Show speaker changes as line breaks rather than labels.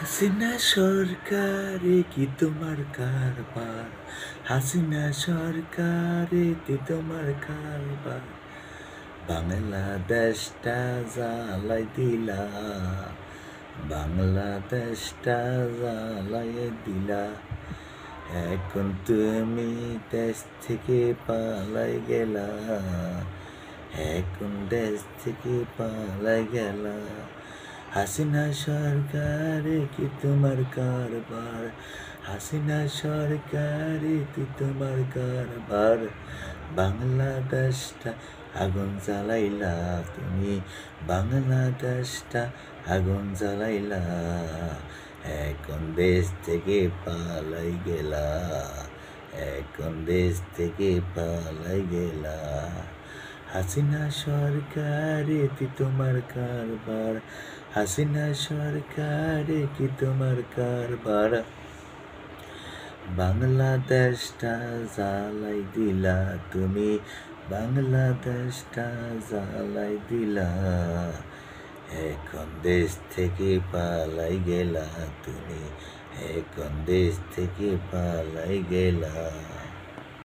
হাসিনা সরকারে কি তোমার কারবার? হাসিনা সরকারে কি তোমার কারবার? বাংলাদেশটা জ্বালাই দিলা, বাংলাদেশটা জ্বালাই দিলা। এখন তুমি দেশ থেকে পালাই গেলা, এখন দেশ থেকে পালাই গেলা। হাসিনা সরকারে কি তোমার কারবার? হাসিনা সরকারে কি তোমার কারবার? বাংলাদেশটা আগুন জ্বালাইলা তুমি, বাংলাদেশটা আগুন জ্বালাইলা। এখন দেশ থেকে পালাই গেলা, এখন দেশ থেকে পালাই গেলা। হাসিনা সরকারে কি তোমার কারবার? হাসিনা সরকারে কি তোমার কারবার? বাংলাদেশটা জ্বালাই দিলা তুমি, বাংলাদেশটা জ্বালাই দিলা। এখন দেশ থেকে পালাই গেলা তুমি, এখন দেশ থেকে পালাই গেলা।